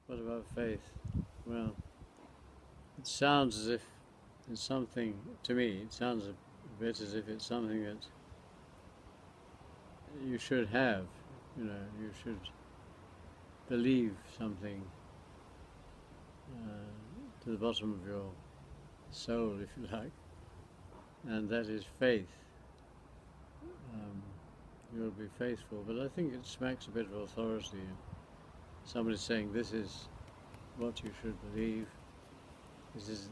What about faith? Well, it sounds as if it's something, to me, it sounds a bit as if it's something that you should have. You should believe something to the bottom of your soul, if you like, and that is faith. You'll be faithful, but I think it smacks a bit of authority. Somebody saying this is what you should believe. This is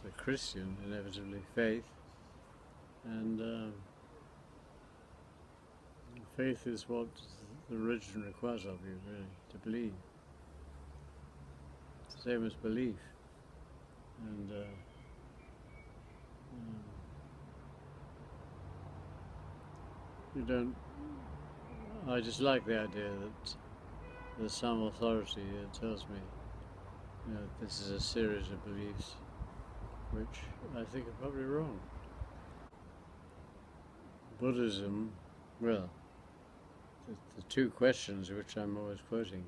the Christian, inevitably, faith, and faith is what the religion requires of you, really, to believe. It's the same as belief, and you don't. I just like the idea that there's some authority that tells me, this is a series of beliefs which I think are probably wrong. Buddhism, well, the two questions which I'm always quoting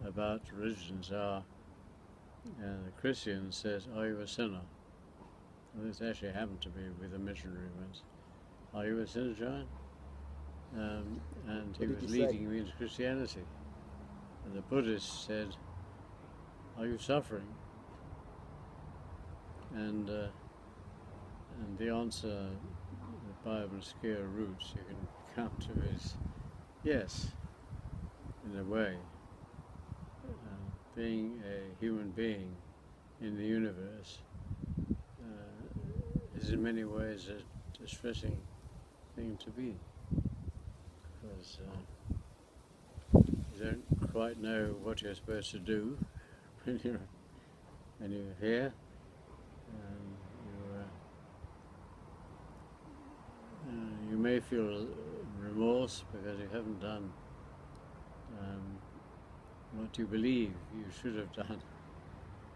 about religions are, the Christian says, "Are you a sinner?" And this actually happened to me with a missionary once. "Are you a sinner, John?" And he was leading me into Christianity. And the Buddhist said, "Are you suffering?" And the answer, by obscure routes you can come to, is yes, in a way. Being a human being in the universe is in many ways a distressing thing to be, because you don't quite know what you're supposed to do when you're here. You may feel remorse because you haven't done what you believe you should have done,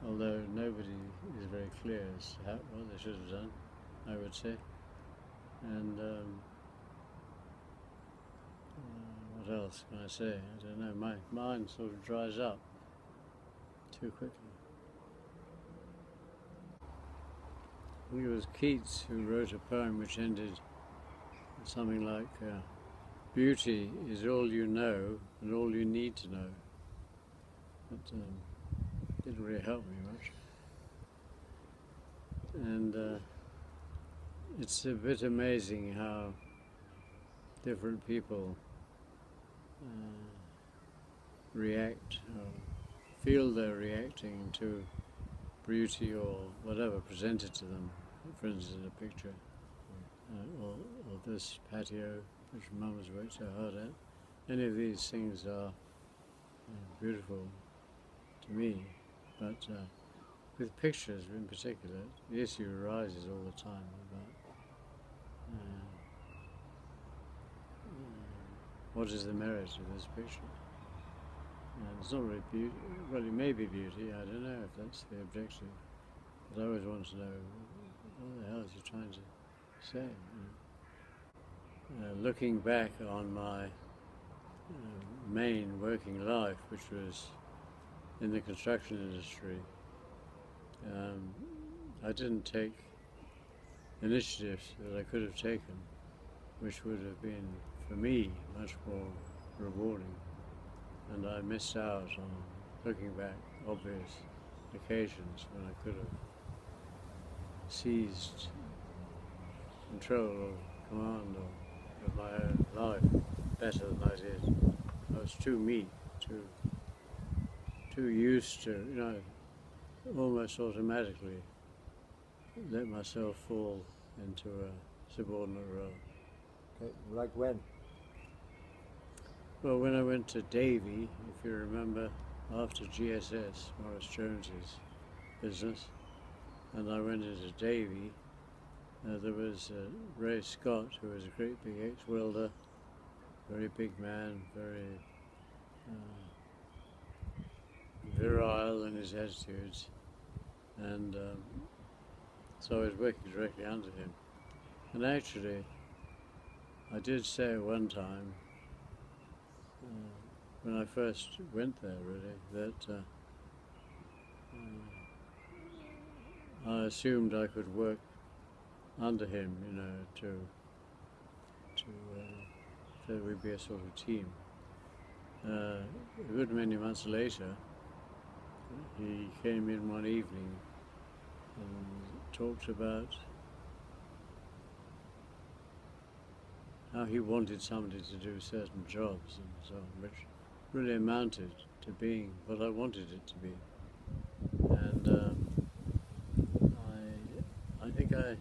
although nobody is very clear as to what they should have done, I would say. And what else can I say? I don't know, my mind sort of dries up too quickly. I think it was Keats who wrote a poem which ended something like, "Beauty is all you know and all you need to know." That didn't really help me much. And it's a bit amazing how different people react, or feel they're reacting to beauty or whatever presented to them. For instance, in a picture, or this patio which Mum has worked so hard at. Any of these things are beautiful to me, but with pictures in particular, the issue arises all the time about what is the merit of this picture. And it's not really beauty. Well, it may be beauty, I don't know if that's the objective, but I always want to know, what the hell is he trying to say? Looking back on my main working life, which was in the construction industry, I didn't take initiatives that I could have taken, which would have been, for me, much more rewarding. And I missed out on, looking back, obvious occasions when I could have seized control or command of my own life better than I did. I was too meek, too used to, almost automatically let myself fall into a subordinate role. Okay, like when? Well, when I went to Davy, if you remember, after GSS, Morris Jones's business, and I went into Davy, there was Ray Scott, who was a great big ex-welder, very big man, very virile in his attitudes, and so I was working directly under him. And actually, I did say at one time, when I first went there, really, that I assumed I could work under him, so we'd be a sort of team. A good many months later, he came in one evening and talked about how he wanted somebody to do certain jobs and so on, which really amounted to being what I wanted it to be. And I think I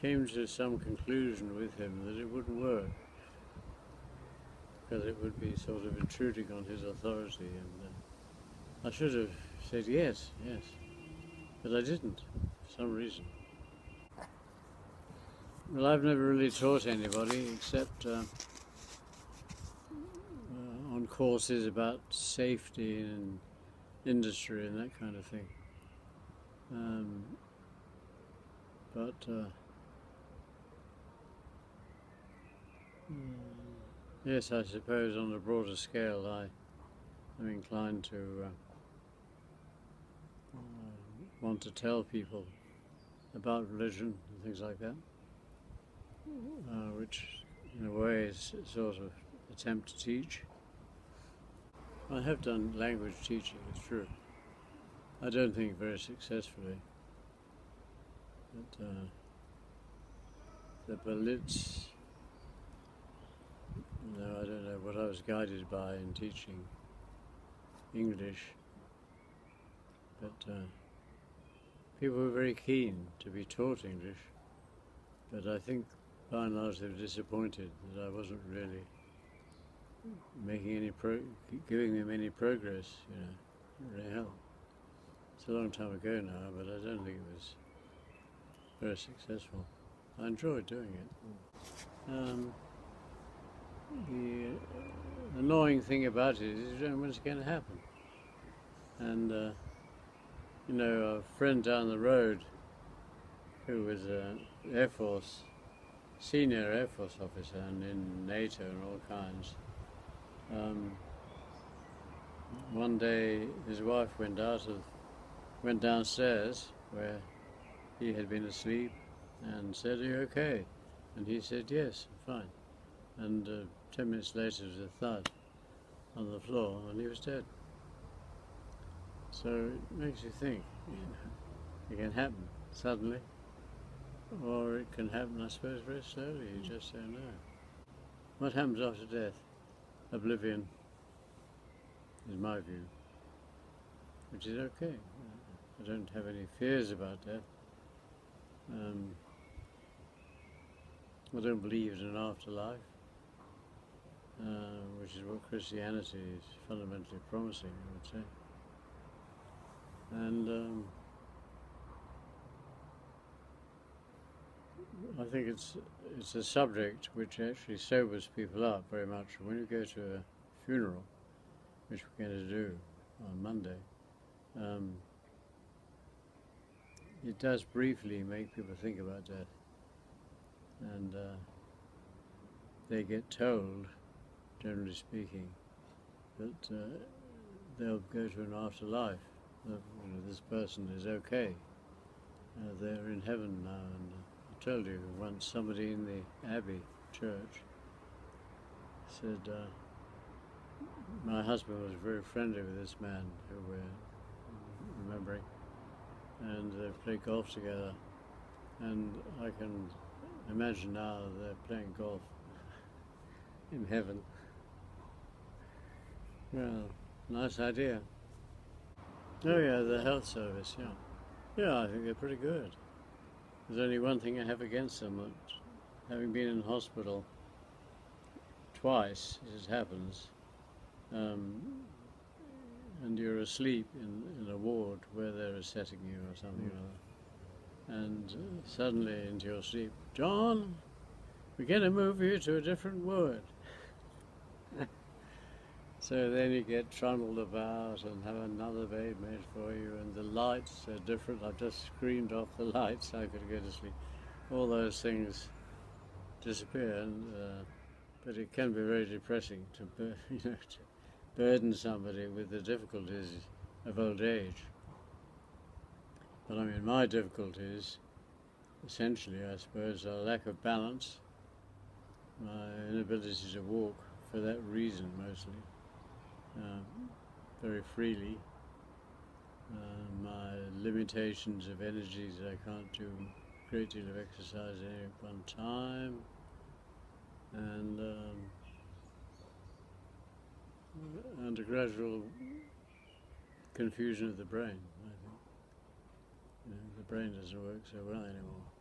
came to some conclusion with him that it wouldn't work, because it would be sort of intruding on his authority, and I should have said yes, but I didn't, for some reason. Well, I've never really taught anybody except on courses about safety and industry and that kind of thing. Yes, I suppose on a broader scale I am inclined to want to tell people about religion and things like that, which in a way is a sort of attempt to teach. I have done language teaching, it's true. I don't think very successfully. But the Berlitz, I don't know what I was guided by in teaching English, but people were very keen to be taught English, but I think by and large they were disappointed that I wasn't really making giving them any progress, it really helped. It's a long time ago now, but I don't think it was very successful. I enjoyed doing it. The annoying thing about it is you don't know when it's going to happen. And, a friend down the road who was an senior Air Force officer and in NATO and all kinds, one day his wife went downstairs where he had been asleep and said, "Are you okay?" And he said, "Yes, I'm fine." And 10 minutes later there was a thud on the floor and he was dead. So it makes you think, it can happen suddenly, or it can happen, I suppose, very slowly. You just don't know. What happens after death? Oblivion is my view, which is okay. I don't have any fears about death. I don't believe in an afterlife, which is what Christianity is fundamentally promising, I would say. And I think it's a subject which actually sobers people up very much. When you go to a funeral, which we're going to do on Monday, it does briefly make people think about death, and they get told, generally speaking, that they'll go to an afterlife, that this person is okay, they're in heaven now. And I told you once somebody in the Abbey church said, my husband was very friendly with this man who we're remembering, and they played golf together, and I can imagine now they're playing golf in heaven. Well, nice idea. Oh yeah, the health service, yeah. Yeah, I think they're pretty good. There's only one thing I have against them, that having been in hospital twice, as it happens, and you're asleep in a ward where they're resetting you or something or other, and suddenly into your sleep, "John, we're going to move you to a different ward." So then you get trundled about and have another bed made for you, and the lights are different. I've just screamed off the lights, I could go to sleep. All those things disappear, and but it can be very depressing to, to burden somebody with the difficulties of old age. But I mean, my difficulties, essentially, I suppose, are lack of balance, my inability to walk for that reason mostly, very freely, my limitations of energy that I can't do a great deal of exercise at any one time, and a gradual confusion of the brain, I think. The brain doesn't work so well anymore.